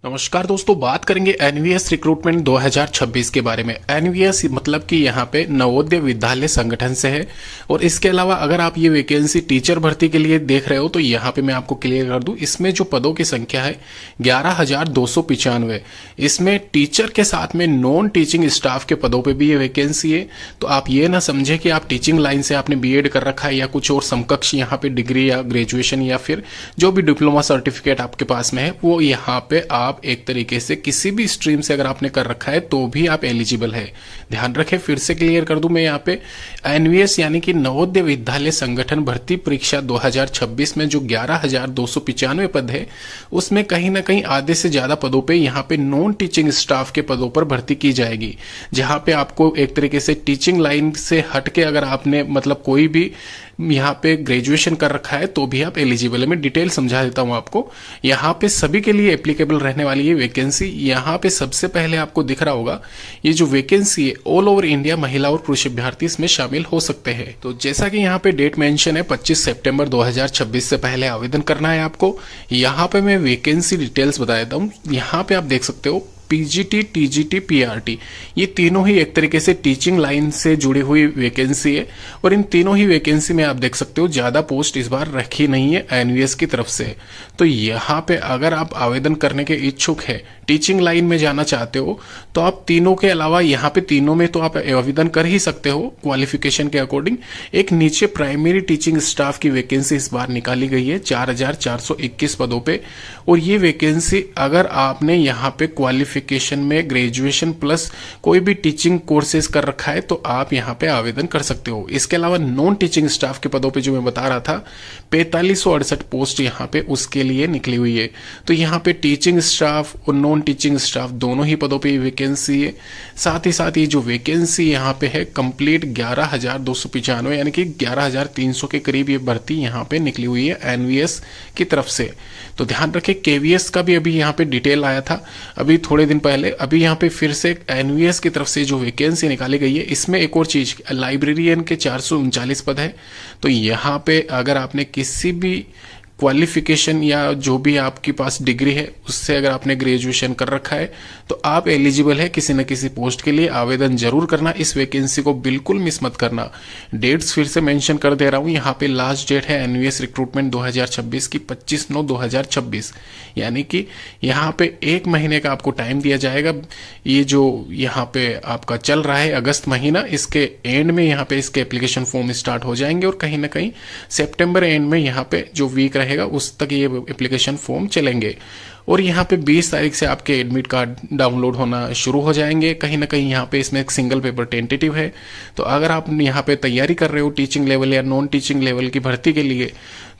नमस्कार दोस्तों, बात करेंगे एनवीएस रिक्रूटमेंट 2026 के बारे में। एनवीएस मतलब कि यहाँ पे नवोदय विद्यालय संगठन से है। और इसके अलावा अगर आप ये वैकेंसी टीचर भर्ती के लिए देख रहे हो तो यहाँ पे मैं आपको क्लियर कर दूं, इसमें जो पदों की संख्या है 11,295। इसमें टीचर के साथ में नॉन टीचिंग स्टाफ के पदों पे भी ये वैकेंसी है। तो आप ये ना समझे कि आप टीचिंग लाइन से आपने बीएड कर रखा है या कुछ और समकक्ष यहाँ पे डिग्री या ग्रेजुएशन या फिर जो भी डिप्लोमा सर्टिफिकेट आपके पास में है वो यहाँ पे आप एक तरीके से किसी भी स्ट्रीम से अगर आपने कर रखा है तो भी आप एलिजिबल है। ध्यान रखें, फिर से क्लियर कर दूं मैं यहाँ पे, एनवीएस यानी कि नवोदय विद्यालय संगठन भर्ती परीक्षा 2026 में जो 11,295 पद है उसमें कहीं ना कहीं आधे से ज्यादा पदों पे यहाँ पे नॉन टीचिंग स्टाफ के पदों पर भर्ती की जाएगी, जहां पे आपको एक तरीके से टीचिंग लाइन से हटके अगर आपने मतलब कोई भी यहाँ पे ग्रेजुएशन कर रखा है तो भी आप एलिजिबल है। मैं डिटेल समझा देता हूं आपको। यहाँ पे सभी के लिए एप्लीकेबल रहने वाली है वैकेंसी। यहाँ पे सबसे पहले आपको दिख रहा होगा ये जो वैकेंसी है ऑल ओवर इंडिया महिला और पुरुष अभ्यर्थी इसमें शामिल हो सकते हैं। तो जैसा कि यहाँ पे डेट मेंशन है 25 सितंबर 2026 से पहले आवेदन करना है आपको। यहाँ पे मैं वैकेंसी डिटेल्स बता देता हूँ। यहाँ पे आप देख सकते हो पीजीटी, टीजीटी, पीआरटी, ये तीनों ही एक तरीके से टीचिंग लाइन से जुड़ी हुई वैकेंसी है। और इन तीनों ही वैकेंसी में आप देख सकते हो ज्यादा पोस्ट इस बार रखी नहीं है एनवीएस की तरफ से। तो यहाँ पे अगर आप आवेदन करने के इच्छुक है, टीचिंग लाइन में जाना चाहते हो, तो आप तीनों के अलावा यहाँ पे तीनों में तो आप आवेदन कर ही सकते हो क्वालिफिकेशन के अकॉर्डिंग। एक नीचे प्राइमरी टीचिंग स्टाफ की वैकेंसी इस बार निकाली गई है 4,421 पदों पे। और ये वैकेंसी अगर आपने यहाँ पे क्वालिफिकेशन में ग्रेजुएशन प्लस कोई भी टीचिंग कोर्सेज कर रखा है तो आप यहाँ पे आवेदन कर सकते हो। इसके अलावा नॉन टीचिंग स्टाफ के पदों पे जो मैं बता रहा था 4568 पोस्ट यहाँ पे उसके लिए निकली हुई है। तो यहाँ पे टीचिंग स्टाफ और नॉन टीचिंग स्टाफ दोनों ही पदों पे वैकेंसी है। साथ ही साथ ये जो वैकेंसी यहाँ पे है कंप्लीट 11,295 यानी कि 11,300 के करीब ये भर्ती यहाँ पे निकली हुई है एनवीएस की तरफ से। तो ध्यान रखें, केवीएस का भी अभी यहाँ पे डिटेल आया था अभी थोड़े दिन पहले। अभी यहाँ पे फिर से एनवीएस की तरफ से जो वैकेंसी निकाली गई है इसमें एक और चीज, लाइब्रेरियन के 439 पद है। तो यहाँ पे अगर आपने किसी भी क्वालिफिकेशन या जो भी आपके पास डिग्री है उससे अगर आपने ग्रेजुएशन कर रखा है तो आप एलिजिबल है किसी न किसी पोस्ट के लिए। आवेदन जरूर करना, इस वैकेंसी को बिल्कुल मिस मत करना। डेट्स फिर से मेंशन कर दे रहा हूं, यहाँ पे लास्ट डेट है एनवीएस रिक्रूटमेंट 2026 की 25/9/2026, यानी कि यहाँ पे एक महीने का आपको टाइम दिया जाएगा। ये जो यहाँ पे आपका चल रहा है अगस्त महीना, इसके एंड में यहाँ पे इसके एप्लीकेशन फॉर्म स्टार्ट हो जाएंगे और कहीं ना कहीं सितंबर एंड में यहाँ पे जो वीक रहेगा उस तक ये एप्लीकेशन फॉर्म चलेंगे। और यहाँ पे 20 तारीख से आपके एडमिट कार्ड डाउनलोड होना शुरू हो जाएंगे। कहीं ना कहीं यहाँ पे इसमें एक सिंगल पेपर टेंटेटिव है। तो अगर आप यहाँ पे तैयारी कर रहे हो टीचिंग लेवल या नॉन टीचिंग लेवल की भर्ती के लिए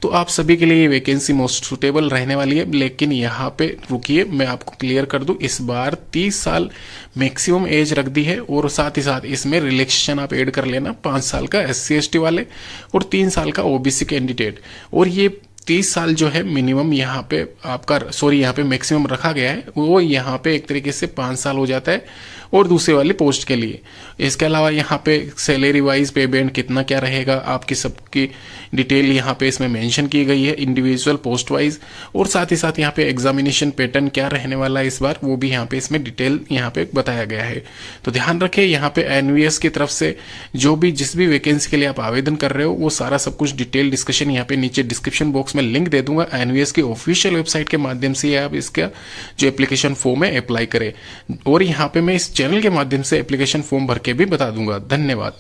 तो आप सभी के लिए ये वैकेंसी मोस्ट सुटेबल रहने वाली है। लेकिन यहाँ पे रुकिए, मैं आपको क्लियर कर दूं, इस बार 30 साल मैक्सिमम एज रख दी है और साथ ही साथ इसमें रिलैक्सेशन आप ऐड कर लेना, 5 साल का SC/ST वाले और 3 साल का OBC कैंडिडेट। और ये 30 साल जो है मिनिमम यहाँ पे आपका यहाँ पे मैक्सिमम रखा गया है, वो यहाँ पे एक तरीके से 5 साल हो जाता है और दूसरे वाली पोस्ट के लिए। इसके अलावा यहाँ पे सैलरी वाइज पे बैंड कितना क्या रहेगा आपकी सबकी डिटेल यहाँ पे इसमें मेंशन की गई है इंडिविजुअल पोस्ट वाइज। और साथ ही साथ यहाँ पे एग्जामिनेशन पैटर्न क्या रहने वाला है इस बार वो भी यहाँ पे इसमें डिटेल यहाँ पे बताया गया है। तो ध्यान रखें, यहाँ पे एनवीएस की तरफ से जो भी जिस भी वैकेंसी के लिए आप आवेदन कर रहे हो वो सारा सब कुछ डिटेल डिस्कशन यहाँ पे नीचे डिस्क्रिप्शन बॉक्स में लिंक दे दूंगा। एनवीएस की ऑफिशियल वेबसाइट के माध्यम से आप इसका जो एप्लीकेशन फॉर्म है अप्लाई करें और यहाँ पे मैं इस चैनल के माध्यम से एप्लीकेशन फॉर्म भर के भी बता दूंगा। धन्यवाद।